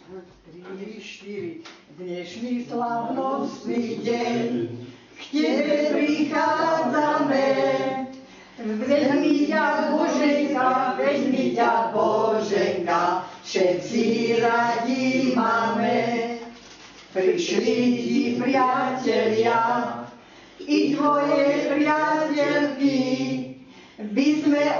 3, 4. Dnešný slavnostný deň k tebe prichádzame. Veľmi ťa Boženka, všetci radi máme. Prišli ti priatelia i tvoje priateľky, by sme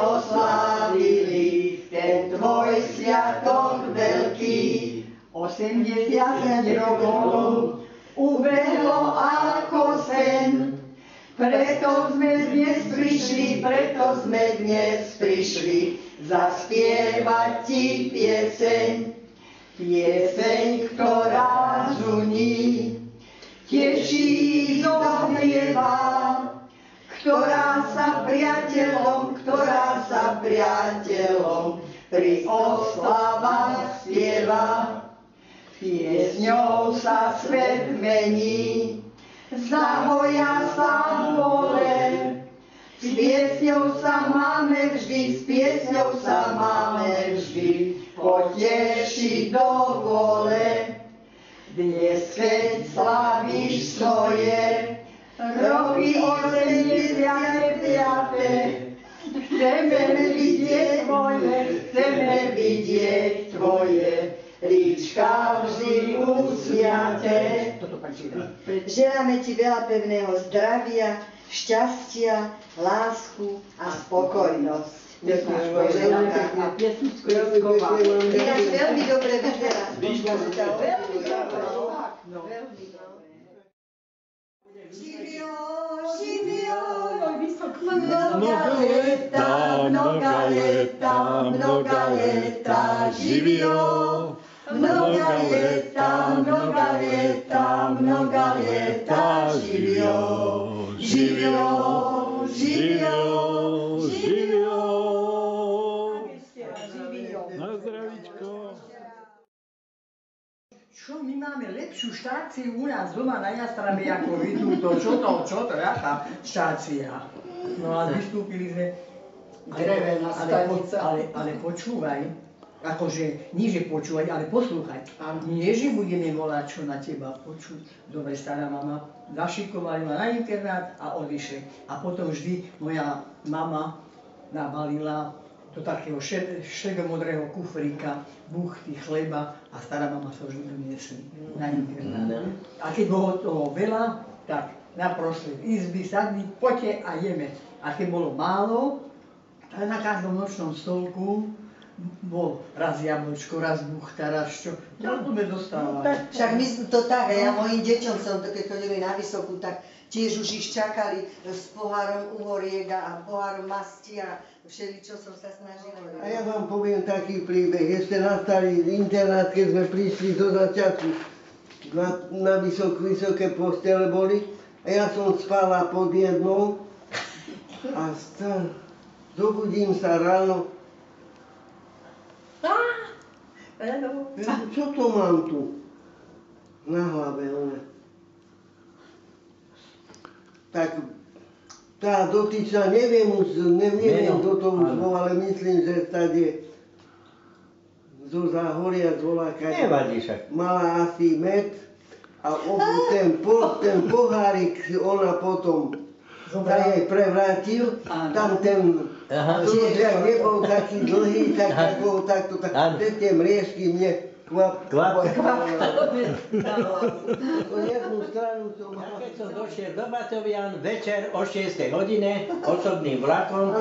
oslavili ten tvoj sviatok veľký. 80 rokov ubehlo ako sen, preto sme dnes prišli zaspievať ti pieseň. Pieseň, ktorá zuní, teší, zohrieva, ktorá sa priateľom pri oslavách spieva. Piesňou sa svet mení, zahoja sa pole, s piesňou sa máme vždy potešiť do vôle. Dnes keď slavíš svoje roky 85, chceme vidieť tvoje líčka vždy usmiate. Želáme ti veľa pevného zdravia, šťastia, lásku a spokojnosť. Ďakujem vám. A piesničku je skova. Ináč veľmi dobre vyzerá. Veľmi dobre. Živio, mnoga leta, živio. Mnoga leta, živio. Na zdravíčko. Čo, my máme lepšiu štáciu u nás doma na Jastrabe, ako vy túto, čo to, jaká štácia. No a vystúpili sme, ale počúvaj, akože, nie že počúvať, ale poslúchať. Nie, že budeme volať, čo na teba počuť. Dobre, stará mama, zašikovali ma na internát a odišli. A potom vždy moja mama nabalila do takého šedomodrého kufríka buchty, chleba a stará mama sa vždy doniesli na internát. A keď bolo toho veľa, tak naprostred izby sadli, poďte a jeme. A keď bolo málo, tak na každom nočnom stolku bol raz jablčko, raz buchta, raz čo. Ja to dostávala. Však my to tak, ja mojim deťom som, keď chodili na vysokú, tak tiež už ich čakali s pohárom uhoriek a pohárom masti a všeličo som sa snažila. A ja vám poviem taký príbeh. Ešte na starý internát, keď sme prišli do začiatku, na vysoké postele boli a ja som spala pod jednou a zobudím sa ráno. Čo to mám tu? Na hlave, Tak tá dotyčná, neviem, kto to už bol, ale myslím, že tady zo Záhoria, z Voláka, mala asi med a ten pohárik ona potom sa jej prevrátil, tam ten človek nebol taký dlhý, tak bol takto, tie mriežky mne kvapkali. Keď som došiel do Batovian večer o 6 hodine osobným vlakom,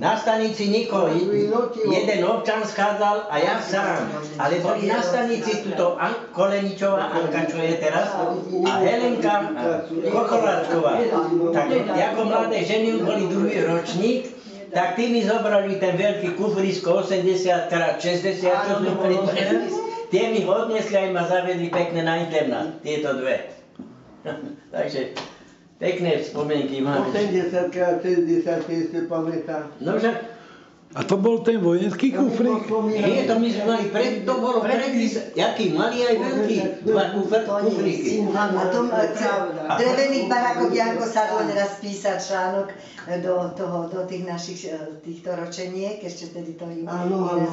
na stanici nikoho, jeden občan schádzal a ja sám. Ale boli na stanici tuto Koleničová, Anka, čo je teraz, a Helenka Kokoláčková. Tak ako mladé ženy boli druhý ročník, tak tí mi zobrali ten veľký kufrisko 80x60, čo sme boli tie mi odnesli a ma zavedli pekne na internát, tieto dve. Takže pekné spomienky máme. 80x60 si ešte pamätá. No však A to bol ten vojenský kufrík? Nie, to my sme mali to bolo predpis, jaký malý aj veľký, dva kufríky. A to v drevených barákoch Janko sadol raz písať článok do tých našich týchto ročeniek, ešte tedy to iné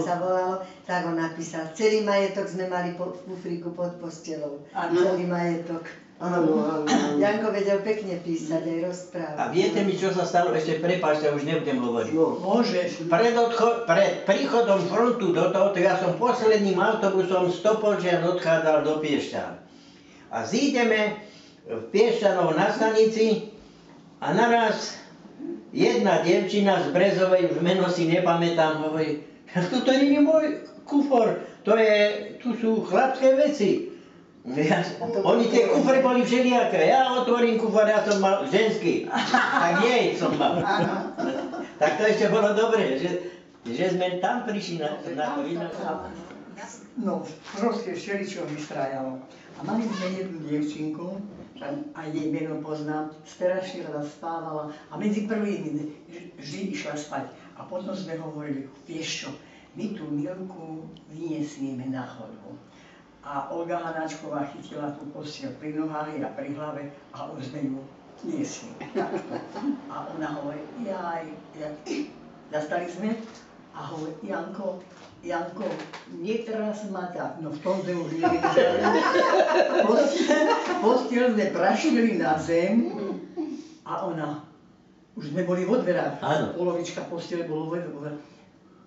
sa volalo, tak on napísal, celý majetok sme mali v kufríku pod postelou. Celý majetok. Áno. Janko vedel pekne písať, aj rozprávať. A viete mi, čo sa stalo? Ešte prepáčte, už nebudem hovoriť. Môžeš. Pred príchodom frontu do tohoto, ja som posledným autobusom z Topolčian odchádzal do Piešťan. A zídeme v Piešťanov na stanici a naraz jedna dievčina z Brezovej, už meno si nepamätám, hovorí, toto nie je môj kufor, tu sú chlapské veci. Oni tie kufre boli všelijaké, ja otvorím kufor, ja som mal ženský, tak jej som mal. Tak to ešte bolo dobre, že sme tam prišli na to iné. No, proste všeličo vystrajalo. A mali sme jednu dievčinku, aj jej meno poznám, strašne rada spávala a medzi prvými vždy išla spať. A potom sme hovorili, vieš čo, my tú Milku vyniesieme na chodbu. A Olga Hanáčková chytila tú postiel pri nohách a pri hlave a už sme ju niesli. A ona hovorí, zastali sme a hovorí, Janko, netrás ma tak, no v tom sme už nevydržali. Postiel sme prašili na zem a ona, už sme boli vo dverách, polovička postiele bolo vo dverách,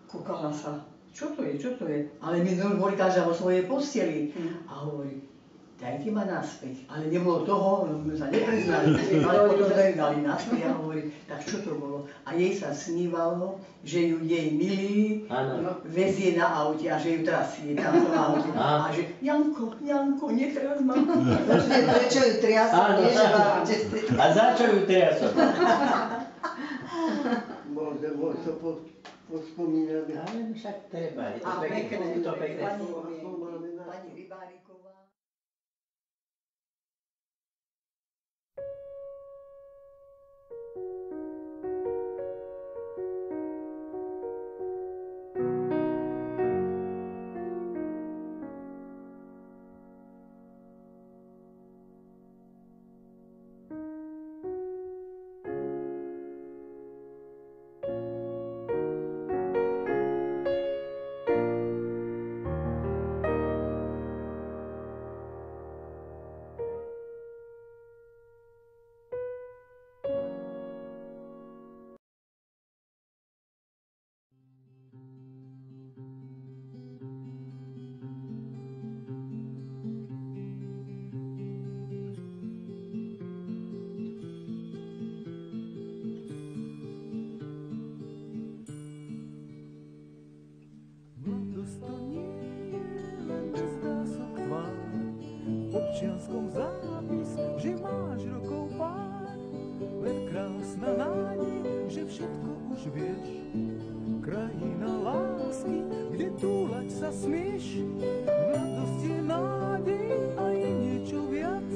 kúkala sa. Čo to je? Ale my sme už boli každá vo svojej posteli. A hovorí, dajte ma naspäť. Ale nebolo toho, my sa nepriznali. Ale potom sme dali naspäť a hovorí, tak čo to bolo? A jej sa snívalo, že ju jej milý vezie na aute a že ju trasie tam v tom aute. A že, Janko, netras ma. Prečo ju triasol? A za čo ju triasol? Môže to pospomínať. Ale však treba, je to pekné. Pani Rybáriková. občianskom zápis, že máš rokov pár, len krásna nádej, že všetko už vieš. Krajina lásky, kde túlať sa smieš, mladosť je nádej a je niečo viac,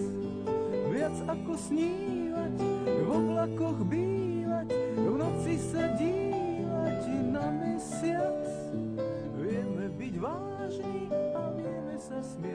viac ako snívať, vo vlakoch bývať, v noci sa dívať na mesiac. Vieme byť vážni a vieme sa smiať.